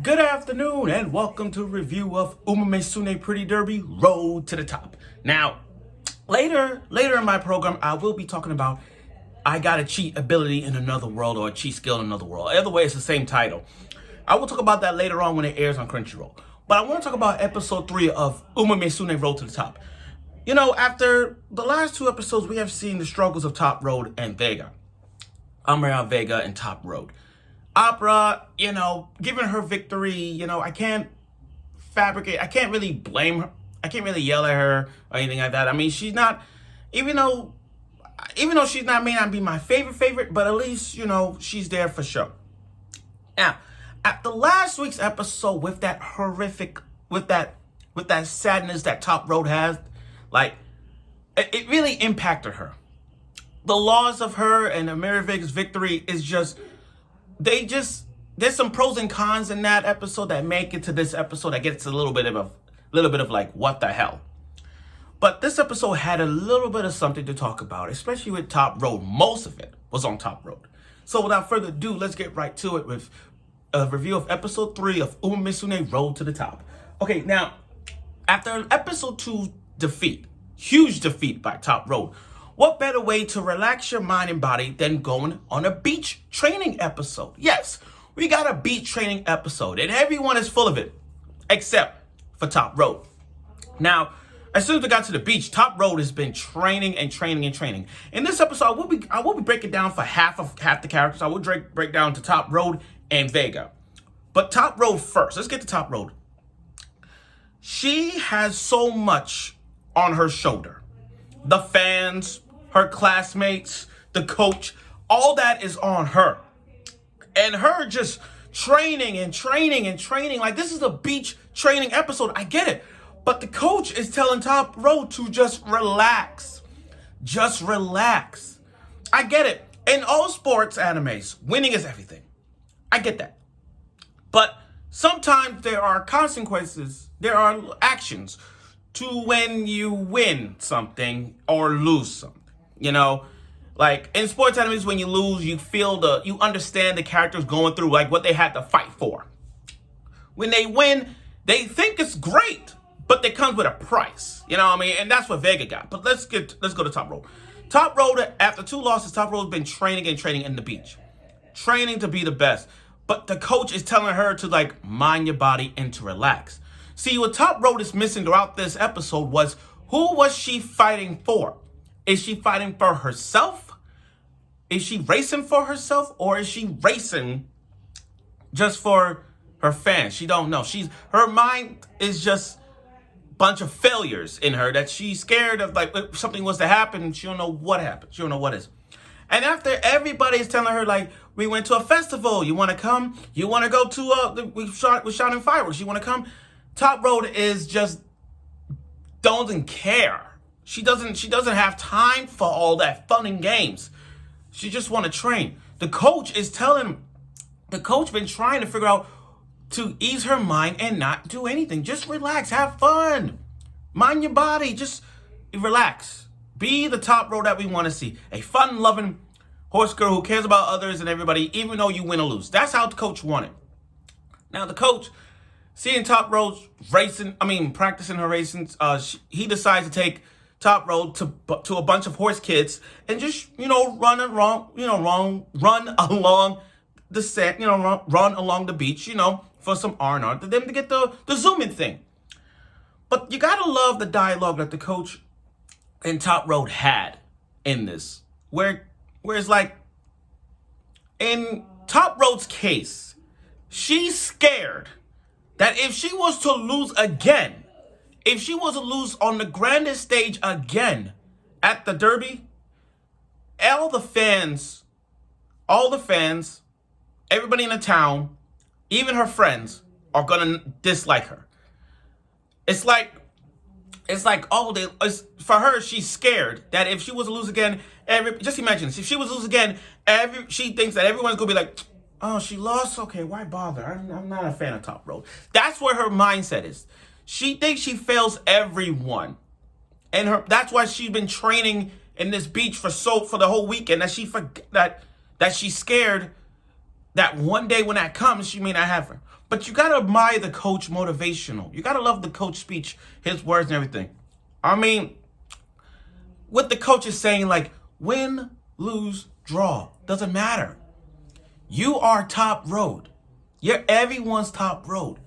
Good afternoon and welcome to a review of Musume Pretty Derby Road to the Top. Now, later in my program, I will be talking about I got a cheat ability in another world or a cheat skill in another world. Either way, it's the same title. I will talk about that later on when it airs on Crunchyroll. But I want to talk about episode 3 of Musume Road to the Top. You know, after the last 2 episodes, we have seen the struggles of Top Road and Vega. Vega and Top Road. Opera, giving her victory, I can't really blame her. I can't really yell at her or anything like that. I mean, she's not, even though she's not, may not be my favorite, but at least, she's there for sure. Now, at the last week's episode with that horrific, with that sadness that Top Road has, it really impacted her. The loss of her and Vega's victory is just, there's some pros and cons in that episode that make it to this episode that gets a little bit of like, what the hell? But this episode had a little bit of something to talk about, especially with Top Road. Most of it was on Top Road. So without further ado, let's get right to it with a review of episode 3 of Musume Road to the Top. Okay, now, after episode 2 defeat, huge defeat by Top Road, what better way to relax your mind and body than going on a beach training episode? Yes, we got a beach training episode, and everyone is full of it, except for Top Road. Now, as soon as we got to the beach, Top Road has been training. In this episode, I will be breaking down for half the characters. I will break down to Top Road and Vega. But Top Road first. Let's get to Top Road. She has so much on her shoulder. The fans, her classmates, the coach, all that is on her. And her just training. Like, this is a beach training episode. I get it. But the coach is telling Top Road to just relax. Just relax. I get it. In all sports animes, winning is everything. I get that. But sometimes there are consequences. There are actions to when you win something or lose something. Like in sports animes, when you lose, you understand the characters going through like what they had to fight for. When they win, they think it's great, but it comes with a price. You know what I mean? And that's what Vega got. But let's go to Top Road. Top Road, after 2 losses, Top Road has been training in the beach. Training to be the best. But the coach is telling her to like mind your body and to relax. See, what Top Road is missing throughout this episode was, who was she fighting for? Is she fighting for herself? Is she racing for herself? Or is she racing just for her fans? She don't know. Her mind is just a bunch of failures in her that she's scared of, like, if something was to happen, she don't know what happened. She don't know what is. And after everybody is telling her, like, we went to a festival, you want to come? You want to go to, we're shouting fireworks, you want to come? Top Road is just, doesn't care. She doesn't have time for all that fun and games. She just want to train. The coach been trying to figure out to ease her mind and not do anything. Just relax, have fun. Mind your body, just relax. Be the Top Road that we want to see. A fun-loving horse girl who cares about others and everybody, even though you win or lose. That's how the coach wanted. Now the coach, seeing Top Road practicing her racing, he decides to take Top Road to a bunch of horse kids and just, run along the set, run along the beach, for some R&R, to them to get the zooming thing. But you gotta love the dialogue that the coach and Top Road had in this, where it's like, in Top Road's case, she's scared that if she was to lose again, if she was to lose on the grandest stage again at the Derby, all the fans, everybody in the town, even her friends, are gonna dislike her. It's like, for her, she's scared that if she was to lose again, just imagine this, if she was to lose again, she thinks that everyone's gonna be like, oh, she lost? Okay, why bother? I'm not a fan of Top Road. That's where her mindset is. She thinks she fails everyone. And that's why she's been training in this beach for the whole weekend, that she's scared that one day when that comes, she may not have her. But you gotta admire the coach motivational. You gotta love the coach speech, his words and everything. I mean, what the coach is saying, like, win, lose, draw, doesn't matter. You are top road. You're everyone's top road.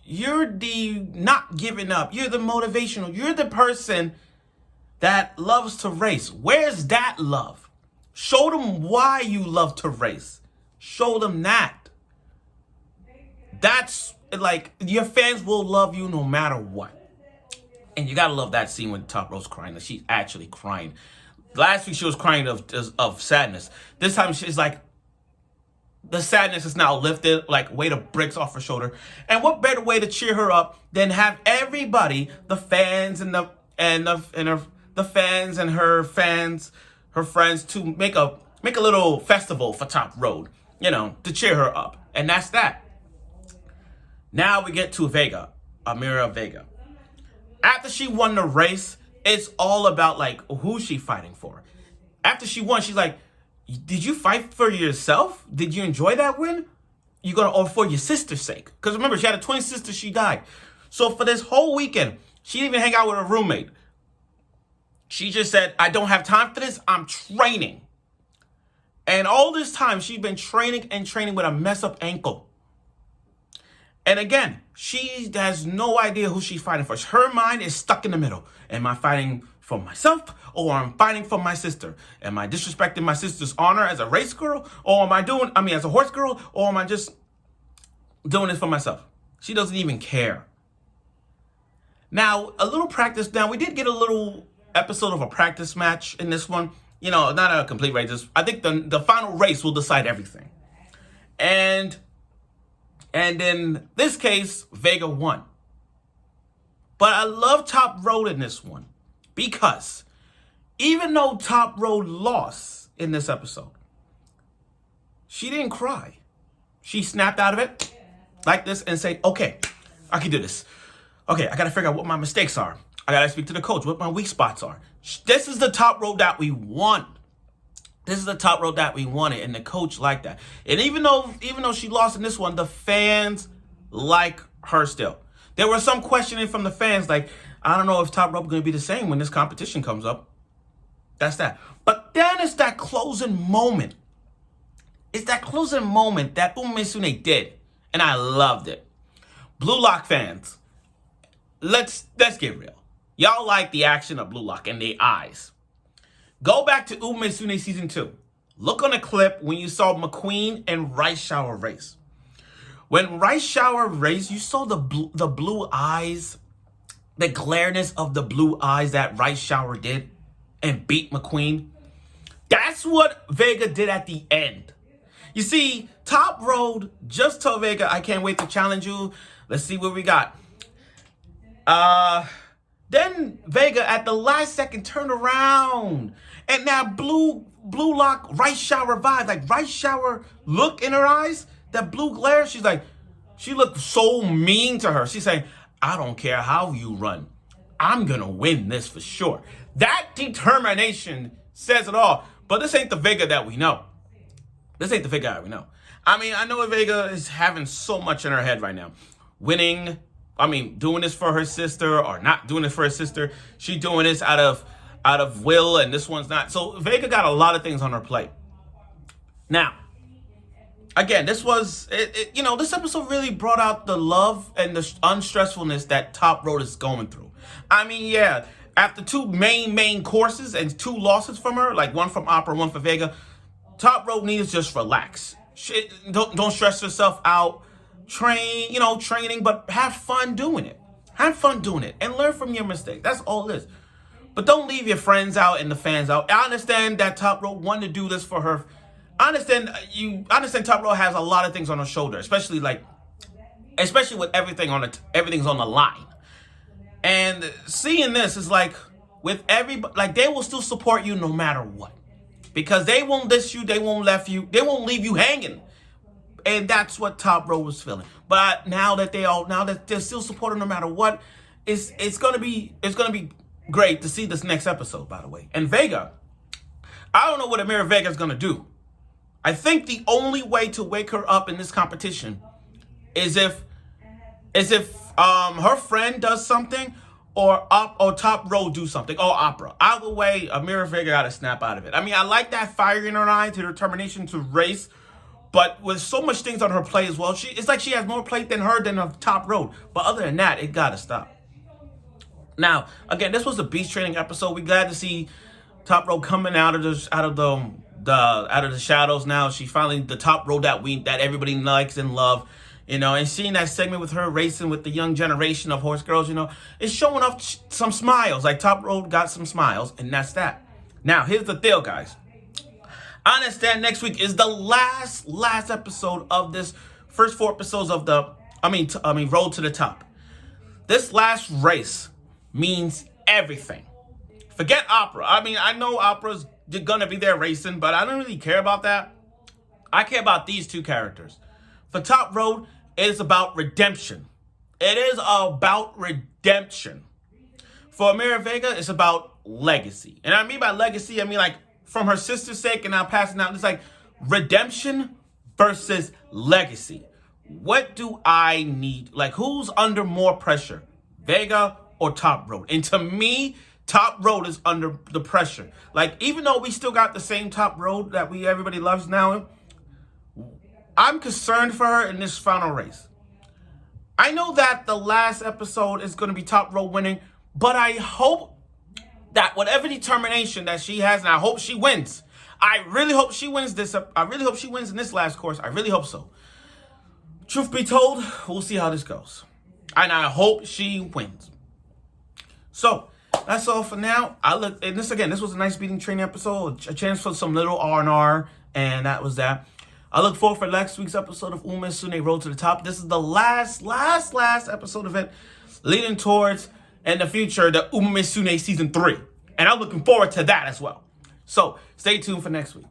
You're the not giving up. You're the motivational. You're the person that loves to race. Where's that love? Show them why you love to race. Show them that. That's like, your fans will love you no matter what. And you gotta love that scene when Top Rope's crying. That she's actually crying. Last week she was crying of sadness. This time she's like, the sadness is now lifted, like weight of bricks off her shoulder. And what better way to cheer her up than have everybody, the fans and the fans and her friends, to make a little festival for Top Road, to cheer her up. And that's that. Now we get to Vega, Amira Vega. After she won the race, it's all about, like, who's she fighting for. After she won, she's like, did you fight for yourself? Did you enjoy that win? Or for your sister's sake? Because remember, she had a twin sister, she died. So for this whole weekend, she didn't even hang out with her roommate. She just said, I don't have time for this, I'm training. And all this time, she's been training with a messed up ankle. And again, she has no idea who she's fighting for. Her mind is stuck in the middle. Am I fighting for myself, or I'm fighting for my sister? Am I disrespecting my sister's honor as a race girl? Or as a horse girl? Or am I just doing this for myself? She doesn't even care. Now, a little practice. Now, we did get a little episode of a practice match in this one. Not a complete race. I think the final race will decide everything. And in this case, Vega won. But I love Top Road in this one, because even though Top Road lost in this episode, she didn't cry. She snapped out of it like this and said, okay, I can do this. Okay, I got to figure out what my mistakes are. I got to speak to the coach, what my weak spots are. This is the Top Road that we want. This is the Top Road that we wanted, and the coach liked that. And even though she lost in this one, the fans like her still. There was some questioning from the fans, like, I don't know if Top Rope is going to be the same when this competition comes up. That's that. But then it's that closing moment. It's that closing moment that Musume did, and I loved it. Blue Lock fans, let's get real. Y'all like the action of Blue Lock and the eyes. Go back to Musume Season 2. Look on the clip when you saw McQueen and Rice Shower race. When Rice Shower raced, you saw the blue eyes, the glareness of the blue eyes that Rice Shower did and beat McQueen. That's what Vega did at the end. You see, Top Road just told Vega, I can't wait to challenge you. Let's see what we got. Then Vega at the last second turned around. And now Blue Lock Rice Shower vibe, like Rice Shower look in her eyes, that blue glare, she looked so mean to her. She's saying, I don't care how you run. I'm going to win this for sure. That determination says it all. But this ain't the Vega that we know. This ain't the Vega that we know. I mean, I know Vega is having so much in her head right now. Doing this for her sister or not doing this for her sister. She doing this out of will, and this one's not. So Vega got a lot of things on her plate. Now, again, this episode really brought out the love and the unstressfulness that Top Road is going through. I mean, yeah, after two main courses and 2 losses from her, like one from Opera, one for Vega, Top Road needs to just relax. Don't stress yourself out. Training, but have fun doing it. Have fun doing it and learn from your mistakes. That's all it is. But don't leave your friends out and the fans out. I understand that Top Rope wanted to do this for her. I understand Top Rope has a lot of things on her shoulder, especially with everything's on the line. And seeing this is like, with everybody, like, they will still support you no matter what. Because they won't diss you, they won't leave you hanging. And that's what Top Row was feeling. But now that they're still supporting no matter what, it's gonna be great to see this next episode, by the way. And Vega, I don't know what Amira Vega is gonna do. I think the only way to wake her up in this competition is if her friend does something or Top Row do something. Oh, Opera. Either way, Amira Vega got to snap out of it. I mean, I like that fire in her eye, to determination to race, but with so much things on her plate as well, it's like she has more plate than a Top Road. But other than that, it got to stop. Now, again, this was a beast training episode. We're glad to see Top Row coming out of the shadows now. She finally the Top Row that everybody likes and love. You know, and seeing that segment with her racing with the young generation of horse girls, you know, it's showing off some smiles. Like, Top Road got some smiles, and that's that. Now, here's the deal, guys. I understand next week is the last episode of this first 4 episodes of Road to the Top. This last race means everything. Forget Opera. I mean, I know Opera's gonna be there racing, but I don't really care about that. I care about these 2 characters. For Top Road, it is about redemption. It is about redemption. For Amira Vega, it's about legacy. And I mean by legacy, I mean like from her sister's sake and now passing out. It's like redemption versus legacy. What do I need? Like, who's under more pressure? Vega or Top Road? And to me, Top Road is under the pressure. Like, even though we still got the same Top Road that everybody loves now, I'm concerned for her in this final race. I know that the last episode is going to be Top Row winning, but I hope that whatever determination that she has, and I hope she wins. I really hope she wins this. I really hope she wins in this last course. I really hope so. Truth be told, we'll see how this goes. And I hope she wins. So, that's all for now. This was a nice beating training episode. A chance for some little R&R, and that was that. I look forward for next week's episode of Musume Road to the Top. This is the last episode of it, leading towards, in the future, the Musume Season 3. And I'm looking forward to that as well. So, stay tuned for next week.